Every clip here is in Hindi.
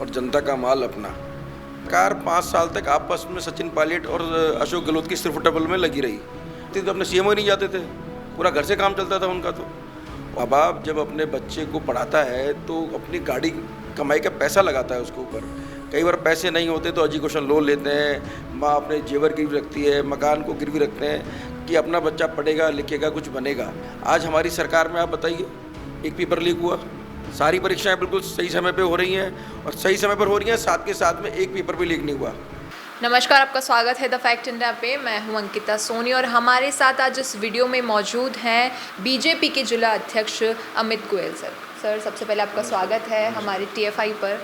और जनता का माल अपना। सरकार 5 साल तक आपस में सचिन पायलट और अशोक गहलोत की सिर्फ डबल में लगी रही। तो अपने सीएम ही नहीं जाते थे, पूरा घर से काम चलता था उनका। तो अब बाप जब अपने बच्चे को पढ़ाता है तो अपनी गाड़ी कमाई का पैसा लगाता है उसके ऊपर। कई बार पैसे नहीं होते तो एजुकेशन लोन लेते हैं, माँ अपने जेवर गिरवी रखती है, मकान को गिरवी रखते हैं कि अपना बच्चा पढ़ेगा लिखेगा कुछ बनेगा। आज हमारी सरकार में आप बताइए, एक पेपर लीक हुआ, सारी परीक्षाएं बिल्कुल सही समय पे हो रही हैं और सही समय पर हो रही हैं, साथ के साथ में एक पेपर भी लीक नहीं हुआ। नमस्कार, आपका स्वागत है द फैक्ट इंडिया पे। मैं हूं अंकिता सोनी और हमारे साथ आज इस वीडियो में मौजूद हैं बीजेपी के जिला अध्यक्ष अमित गोयल सर। सर, सबसे पहले आपका स्वागत है हमारे टीएफआई पर।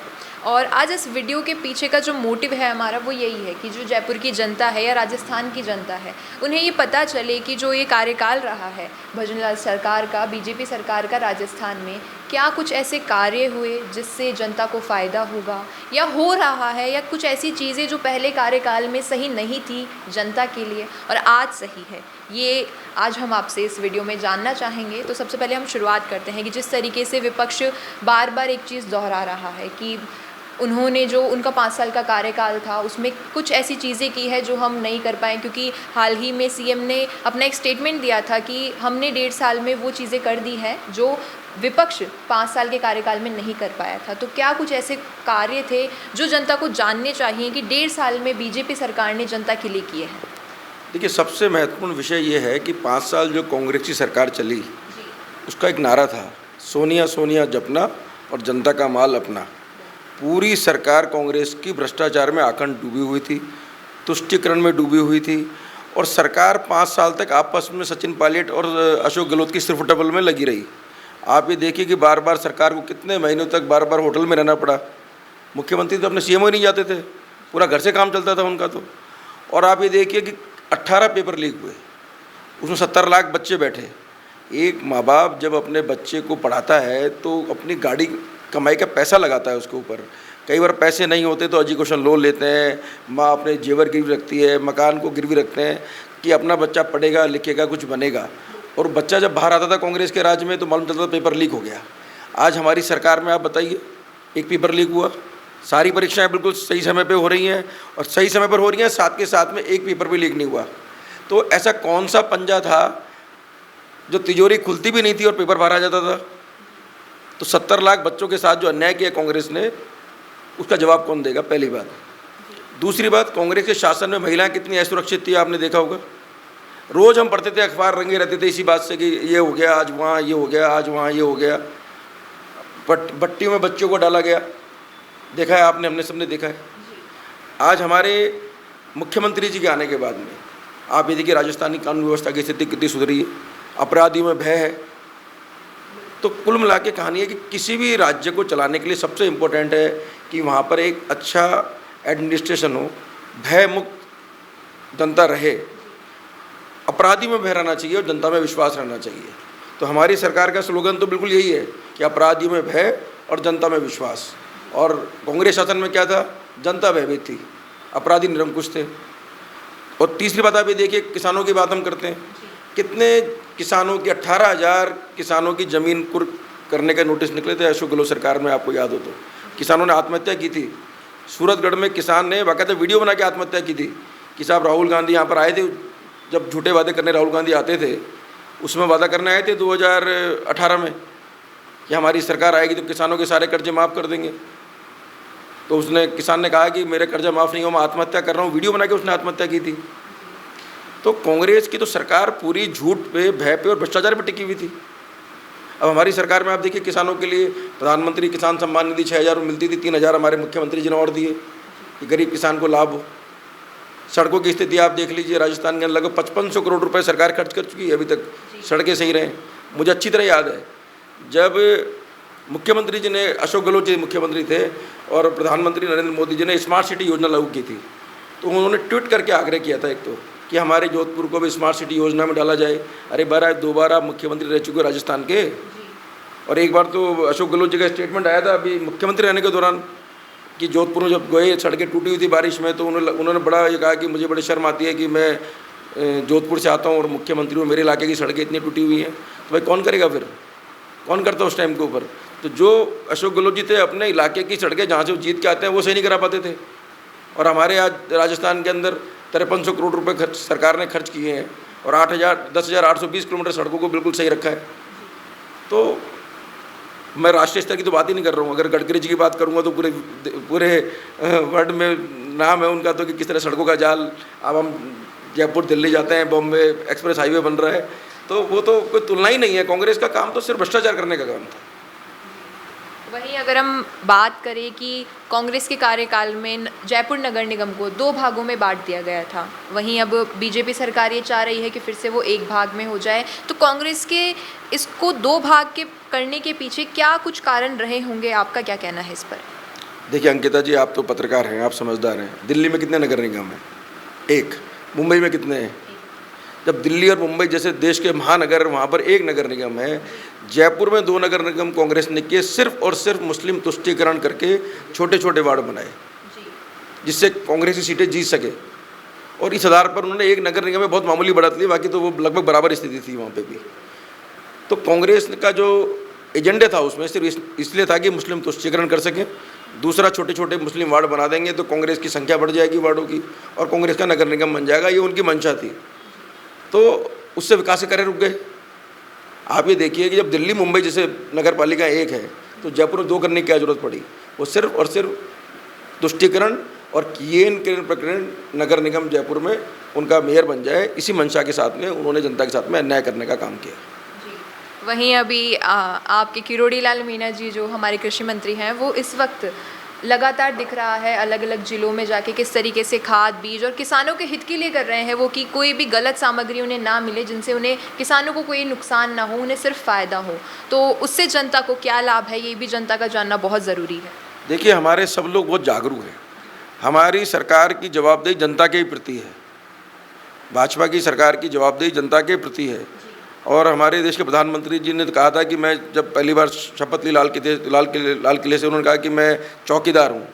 और आज इस वीडियो के पीछे का जो मोटिव है हमारा वो यही है कि जो जयपुर की जनता है या राजस्थान की जनता है, उन्हें ये पता चले कि जो ये कार्यकाल रहा है भजनलाल सरकार का, बीजेपी सरकार का राजस्थान में, क्या कुछ ऐसे कार्य हुए जिससे जनता को फ़ायदा होगा या हो रहा है, या कुछ ऐसी चीज़ें जो पहले कार्यकाल में सही नहीं थी जनता के लिए और आज सही है। ये आज हम आपसे इस वीडियो में जानना चाहेंगे। तो सबसे पहले हम शुरुआत करते हैं कि जिस तरीके से विपक्ष बार बार एक चीज़ दोहरा रहा है कि उन्होंने जो उनका 5 साल का कार्यकाल था उसमें कुछ ऐसी चीज़ें की है जो हम नहीं कर पाए, क्योंकि हाल ही में सीएम ने अपना एक स्टेटमेंट दिया था कि हमने 1.5 साल में वो चीज़ें कर दी हैं जो विपक्ष 5 साल के कार्यकाल में नहीं कर पाया था। तो क्या कुछ ऐसे कार्य थे जो जनता को जानने चाहिए कि 1.5 साल में बीजेपी सरकार ने जनता के लिए किए हैं? देखिए, सबसे महत्वपूर्ण विषय ये है कि 5 साल जो कांग्रेस की सरकार चली उसका एक नारा था, सोनिया सोनिया जपना और जनता का माल अपना। पूरी सरकार कांग्रेस की भ्रष्टाचार में आखंड डूबी हुई थी, तुष्टीकरण में डूबी हुई थी और सरकार 5 साल तक आपस में सचिन पायलट और अशोक गहलोत की सिर्फ डबल में लगी रही। आप ये देखिए कि बार बार सरकार को कितने महीनों तक बार बार होटल में रहना पड़ा। मुख्यमंत्री तो अपने सीएम ही नहीं जाते थे, पूरा घर से काम चलता था उनका। तो और आप ये देखिए कि 18 पेपर लीक हुए, उसमें 70 लाख बच्चे बैठे। एक माँ बाप जब अपने बच्चे को पढ़ाता है तो अपनी गाड़ी कमाई का पैसा लगाता है उसके ऊपर। कई बार पैसे नहीं होते तो एजुकेशन लोन लेते हैं, माँ अपने जेवर गिरवी रखती है, मकान को गिरवी रखते हैं कि अपना बच्चा पढ़ेगा लिखेगा कुछ बनेगा। और बच्चा जब बाहर आता था कांग्रेस के राज में तो मालूम चलता था पेपर लीक हो गया। आज हमारी सरकार में आप बताइए, एक पेपर लीक हुआ, सारी परीक्षाएं बिल्कुल सही समय पे हो रही हैं और सही समय पर हो रही हैं, साथ के साथ में एक पेपर भी लीक नहीं हुआ। तो ऐसा कौन सा पंजा था जो तिजोरी खुलती भी नहीं थी और पेपर बाहर आ जाता था? तो 70 लाख बच्चों के साथ जो अन्याय किया कांग्रेस ने, उसका जवाब कौन देगा? पहली बात। दूसरी बात, कांग्रेस के शासन में महिलाएं कितनी असुरक्षित थी आपने देखा होगा। रोज़ हम पढ़ते थे, अखबार रंगे रहते थे इसी बात से कि ये हो गया आज वहाँ, ये हो गया आज वहाँ, ये हो गया। भट्टी में बच्चों को डाला गया, देखा है आपने, हमने सबने देखा है। आज हमारे मुख्यमंत्री जी के आने के बाद में आप ये देखिए राजस्थान की कानून व्यवस्था की स्थिति कितनी सुधरी है, अपराधियों में भय है। तो कुल मिला के कहानी है कि किसी भी राज्य को चलाने के लिए सबसे इम्पोर्टेंट है कि वहाँ पर एक अच्छा एडमिनिस्ट्रेशन हो, भय मुक्त जनता रहे, अपराधी में भय रहना चाहिए और जनता में विश्वास रहना चाहिए। तो हमारी सरकार का स्लोगन तो बिल्कुल यही है कि अपराधियों में भय और जनता में विश्वास। और कांग्रेस शासन में क्या था? जनता भयभीत थी, अपराधी निरंकुश थे। और तीसरी बात आप ये देखिए, किसानों की बात हम करते हैं, कितने किसानों की 18,000 किसानों की ज़मीन कुर्क करने के नोटिस निकले थे अशोक गहलोत सरकार में, आपको याद हो तो। किसानों ने आत्महत्या की थी। सूरतगढ़ में किसान ने बाकायदा वीडियो बना के आत्महत्या की थी कि साहब राहुल गांधी यहाँ पर आए थे, जब झूठे वादे करने राहुल गांधी आते थे, उसमें वादा करने आए थे 2018 में कि हमारी सरकार आएगी तो किसानों के सारे कर्जे माफ़ कर देंगे। तो किसान ने कहा कि मेरे कर्जा माफ़ नहीं हो, मैं आत्महत्या कर रहा हूँ, वीडियो बना के उसने आत्महत्या की थी। तो कांग्रेस की तो सरकार पूरी झूठ पे, भय पे और भ्रष्टाचार पे टिकी हुई थी। अब हमारी सरकार में आप देखिए, किसानों के लिए प्रधानमंत्री किसान सम्मान निधि 6,000 मिलती थी, 3,000 हमारे मुख्यमंत्री जी ने और दिए कि गरीब किसान को लाभ हो। सड़कों की स्थिति आप देख लीजिए, राजस्थान के अंदर लगभग 5500 करोड़ रुपए सरकार खर्च कर चुकी है, अभी तक सड़कें सही रहें। मुझे अच्छी तरह याद है जब मुख्यमंत्री जी ने, अशोक गहलोत जी मुख्यमंत्री थे और प्रधानमंत्री नरेंद्र मोदी जी ने स्मार्ट सिटी योजना लागू की थी, तो उन्होंने ट्वीट करके आग्रह किया था एक तो कि हमारे जोधपुर को भी स्मार्ट सिटी योजना में डाला जाए। अरे 2 बार आप मुख्यमंत्री रह चुके हो राजस्थान के, और एक बार तो अशोक गहलोत जी का स्टेटमेंट आया था अभी मुख्यमंत्री रहने के दौरान कि जोधपुर में जब गए, सड़कें टूटी हुई थी बारिश में, तो उन्होंने बड़ा ये कहा कि मुझे बड़ी शर्म आती है कि मैं जोधपुर से आता हूँ और मुख्यमंत्री हूँ, मेरे इलाके की सड़कें इतनी टूटी हुई हैं। तो भाई कौन करेगा फिर? कौन करता उस टाइम के ऊपर? तो जो अशोक गहलोत जी थे, अपने इलाके की सड़कें जहाँ से वो जीत के आते हैं वो सही नहीं करा पाते थे। और हमारे आज राजस्थान के अंदर 5300 करोड़ रुपए सरकार ने खर्च किए हैं और 10,820 किलोमीटर सड़कों को बिल्कुल सही रखा है। तो मैं राष्ट्रीय स्तर की तो बात ही नहीं कर रहा हूँ। अगर गडकरी जी की बात करूँगा तो पूरे पूरे वर्ल्ड में नाम है उनका, तो कि किस तरह सड़कों का जाल, अब हम जयपुर दिल्ली जाते हैं, बॉम्बे एक्सप्रेस हाईवे बन रहा है, तो वो तो कोई तुलना ही नहीं है। कांग्रेस का काम तो सिर्फ भ्रष्टाचार करने का काम था। वहीं अगर हम बात करें कि कांग्रेस के कार्यकाल में जयपुर नगर निगम को 2 भागों में बांट दिया गया था, वहीं अब बीजेपी सरकार ये चाह रही है कि फिर से वो 1 भाग में हो जाए, तो कांग्रेस के इसको 2 भाग के करने के पीछे क्या कुछ कारण रहे होंगे? आपका क्या कहना है इस पर? देखिए अंकिता जी, आप तो पत्रकार हैं, आप समझदार हैं। दिल्ली में कितने नगर निगम हैं? 1। मुंबई में कितने हैं? जब दिल्ली और मुंबई जैसे देश के महानगर, वहाँ पर 1 नगर निगम है। जयपुर में 2 नगर निगम कांग्रेस ने किए, सिर्फ और सिर्फ मुस्लिम तुष्टीकरण करके छोटे छोटे वार्ड बनाए जिससे कांग्रेस की सीटें जीत सके। और इस आधार पर उन्होंने 1 नगर निगम में बहुत मामूली बढ़त ली, बाकी तो वो लगभग बराबर स्थिति थी वहाँ पे भी। तो कांग्रेस का जो एजेंडा था उसमें सिर्फ इसलिए था कि मुस्लिम तुष्टीकरण कर सकें। दूसरा, छोटे छोटे मुस्लिम वार्ड बना देंगे तो कांग्रेस की संख्या बढ़ जाएगी वार्डों की और कांग्रेस का नगर निगम बन जाएगा, ये उनकी मंशा थी। तो उससे विकास के कार्य रुक गए। आप ये देखिए कि जब दिल्ली मुंबई जैसे नगर पालिका 1 है तो जयपुर में 2 करने की क्या जरूरत पड़ी? वो सिर्फ और सिर्फ तुष्टीकरण और कियेन प्रकरण नगर निगम जयपुर में उनका मेयर बन जाए, इसी मंशा के साथ में उन्होंने जनता के साथ में अन्याय करने का काम किया। वहीं अभी आपके किरोड़ी लाल मीणा जी जो हमारे कृषि मंत्री हैं, वो इस वक्त लगातार दिख रहा है अलग अलग ज़िलों में जाके किस तरीके से खाद बीज और किसानों के हित के लिए कर रहे हैं वो, कि कोई भी गलत सामग्री उन्हें ना मिले जिनसे उन्हें किसानों को कोई नुकसान ना हो, उन्हें सिर्फ फ़ायदा हो। तो उससे जनता को क्या लाभ है, ये भी जनता का जानना बहुत ज़रूरी है। देखिए, हमारे सब लोग बहुत जागरूक हैं। हमारी सरकार की जवाबदेही जनता के प्रति है, भाजपा की सरकार की जवाबदेही जनता के प्रति है। और हमारे देश के प्रधानमंत्री जी ने कहा था कि मैं जब पहली बार शपथ ली लाल किले से, उन्होंने कहा कि मैं चौकीदार हूँ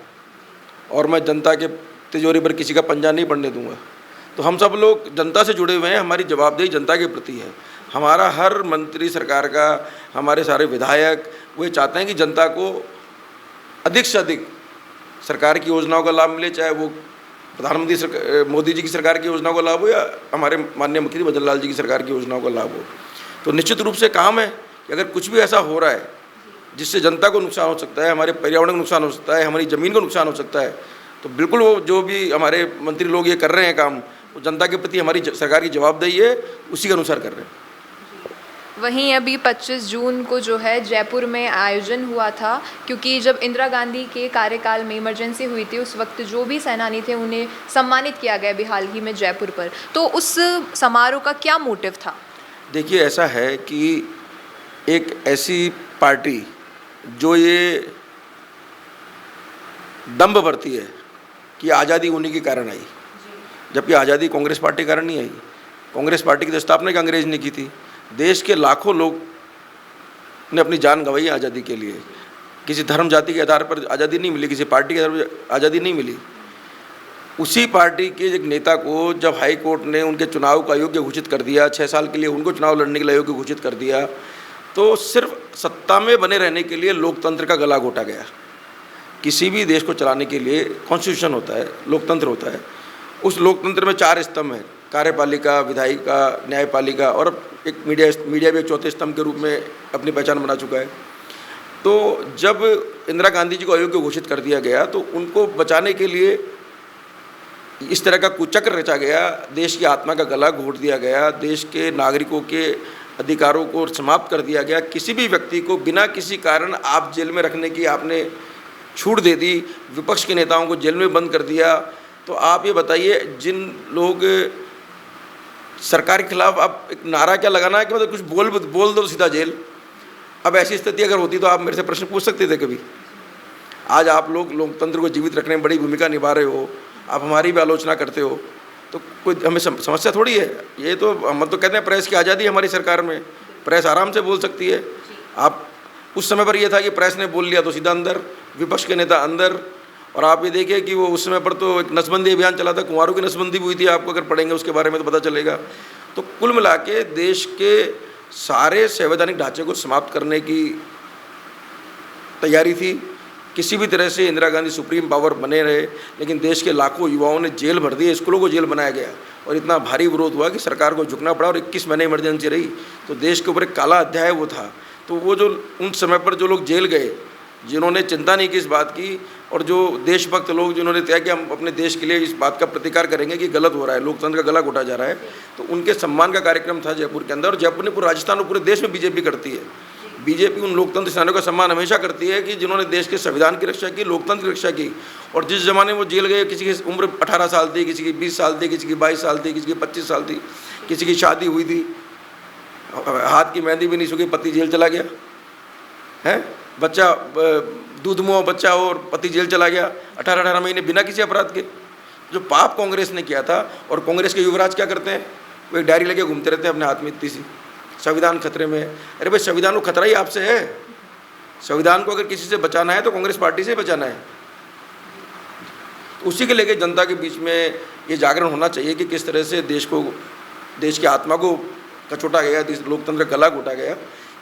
और मैं जनता के तिजोरी पर किसी का पंजा नहीं पड़ने दूंगा। तो हम सब लोग जनता से जुड़े हुए हैं, हमारी जवाबदेही जनता के प्रति है। हमारा हर मंत्री सरकार का, हमारे सारे विधायक वो चाहते हैं कि जनता को अधिक से अधिक सरकार की योजनाओं का लाभ मिले, चाहे वो प्रधानमंत्री मोदी जी की सरकार की योजनाओं का लाभ हो या हमारे माननीय मुख्यमंत्री भजन लाल जी की सरकार की योजनाओं का लाभ हो। तो निश्चित रूप से काम है कि अगर कुछ भी ऐसा हो रहा है जिससे जनता को नुकसान हो सकता है, हमारे पर्यावरण को नुकसान हो सकता है, हमारी ज़मीन को नुकसान हो सकता है, तो बिल्कुल वो जो भी हमारे मंत्री लोग ये कर रहे हैं काम, वो जनता के प्रति हमारी सरकार की जवाबदेही है, उसी के अनुसार कर रहे हैं। वहीं अभी 25 जून को जो है जयपुर में आयोजन हुआ था, क्योंकि जब इंदिरा गांधी के कार्यकाल में इमरजेंसी हुई थी उस वक्त जो भी सेनानी थे उन्हें सम्मानित किया गया अभी हाल ही में जयपुर पर। तो उस समारोह का क्या मोटिव था? देखिए, ऐसा है कि एक ऐसी पार्टी जो ये दम्भ भरती है कि आज़ादी उन्हीं के कारण आई, जबकि आज़ादी कांग्रेस पार्टी के कारण नहीं आई। कांग्रेस पार्टी की तो स्थापना अंग्रेज ने की थी। देश के लाखों लोग ने अपनी जान गंवाई आज़ादी के लिए। किसी धर्म जाति के आधार पर आज़ादी नहीं मिली, किसी पार्टी के आधार पर आज़ादी नहीं मिली। उसी पार्टी के एक नेता को जब हाई कोर्ट ने उनके चुनाव को अयोग्य घोषित कर दिया, 6 साल के लिए उनको चुनाव लड़ने के लिए अयोग्य घोषित कर दिया, तो सिर्फ सत्ता में बने रहने के लिए लोकतंत्र का गला घोटा गया। किसी भी देश को चलाने के लिए कॉन्स्टिट्यूशन होता है, लोकतंत्र होता है। उस लोकतंत्र में 4 स्तंभ हैं, कार्यपालिका, विधायिका, न्यायपालिका और एक मीडिया भी एक चौथे स्तंभ के रूप में अपनी पहचान बना चुका है। तो जब इंदिरा गांधी जी को अयोग्य घोषित कर दिया गया तो उनको बचाने के लिए इस तरह का कुचक्र रचा गया, देश की आत्मा का गला घोट दिया गया, देश के नागरिकों के अधिकारों को समाप्त कर दिया गया। किसी भी व्यक्ति को बिना किसी कारण आप जेल में रखने की आपने छूट दे दी, विपक्ष के नेताओं को जेल में बंद कर दिया। तो आप ये बताइए, जिन लोग सरकार के खिलाफ आप एक नारा क्या लगाना है कि मतलब कुछ बोल दो सीधा जेल। अब ऐसी स्थिति अगर होती तो आप मेरे से प्रश्न पूछ सकते थे कभी। आज आप लोग लोकतंत्र को जीवित रखने में बड़ी भूमिका निभा रहे हो, आप हमारी भी आलोचना करते हो, तो कोई हमें समस्या थोड़ी है। ये तो हम तो कहते हैं प्रेस की आज़ादी हमारी सरकार में, प्रेस आराम से बोल सकती है। आप उस समय पर यह था कि प्रेस ने बोल लिया तो सीधा अंदर, विपक्ष के नेता अंदर। और आप ये देखिए कि वो उस समय पर तो एक नसबंदी अभियान चला था, कुंवारों की नसबंदी भी हुई थी, आपको अगर पढ़ेंगे उसके बारे में तो पता चलेगा। तो कुल मिला के देश के सारे संवैधानिक ढांचे को समाप्त करने की तैयारी थी, किसी भी तरह से इंदिरा गांधी सुप्रीम पावर बने रहे, लेकिन देश के लाखों युवाओं ने जेल भर दी, स्कूलों को जेल बनाया गया और इतना भारी विरोध हुआ कि सरकार को झुकना पड़ा और 21 महीने इमरजेंसी रही। तो देश के ऊपर एक काला अध्याय वो था। तो वो जो उन समय पर जो लोग जेल गए, जिन्होंने चिंता नहीं की इस बात की, और जो देशभक्त लोग जिन्होंने तय कि हम अपने देश के लिए इस बात का प्रतिकार करेंगे कि गलत हो रहा है, लोकतंत्र का गला घोटा जा रहा है, तो उनके सम्मान का कार्यक्रम था जयपुर के अंदर। और जयपुर ने पूरे राजस्थान और पूरे देश में बीजेपी करती है। बीजेपी उन लोकतंत्र सेनानियों का सम्मान हमेशा करती है कि जिन्होंने देश के संविधान की रक्षा की, लोकतंत्र की रक्षा की। और जिस ज़माने में वो जेल गए, किसी की उम्र 18 साल थी, किसी की 20 साल थी, किसी की 22 साल थी, किसी की 25 साल थी, किसी की शादी हुई थी, हाथ की मेहंदी भी नहीं सूखी, पति जेल चला गया है, बच्चा दूध मुँह बच्चा हो और पति जेल चला गया 18-18 महीने बिना किसी अपराध के। जो पाप कांग्रेस ने किया था। और कांग्रेस के युवराज क्या करते हैं, वो एक डायरी लेके घूमते रहते हैं अपने हाथ में इतनी सी, संविधान खतरे में है। अरे भाई, संविधान को खतरा ही आपसे है। संविधान को अगर किसी से बचाना है तो कांग्रेस पार्टी से बचाना है। उसी के लेके जनता के बीच में ये जागरण होना चाहिए कि किस तरह से देश की आत्मा को कचोटा गया, लोकतंत्र का गला घोटा गया।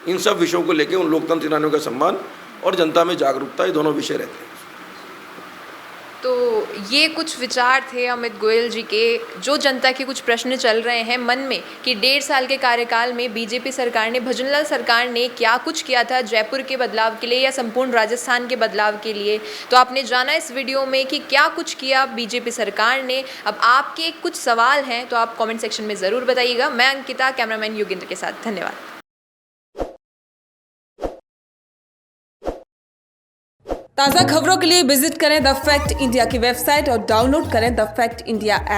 इन सब विषयों को लेके उन लोकतंत्र सेनानियों का सम्मान और जनता में जागरूकता, ये दोनों विषय रहते हैं। तो ये कुछ विचार थे अमित गोयल जी के, जो जनता के कुछ प्रश्न चल रहे हैं मन में कि 1.5 साल के कार्यकाल में बीजेपी सरकार ने, भजनलाल सरकार ने क्या कुछ किया था जयपुर के बदलाव के लिए या संपूर्ण राजस्थान के बदलाव के लिए। तो आपने जाना इस वीडियो में कि क्या कुछ किया बीजेपी सरकार ने। अब आपके कुछ सवाल हैं तो आप कमेंट सेक्शन में ज़रूर बताइएगा। मैं अंकिता, कैमरामैन योगेंद्र के साथ, धन्यवाद। ताज़ा खबरों के लिए विजिट करें द फैक्ट इंडिया की वेबसाइट और डाउनलोड करें द फैक्ट इंडिया ऐप।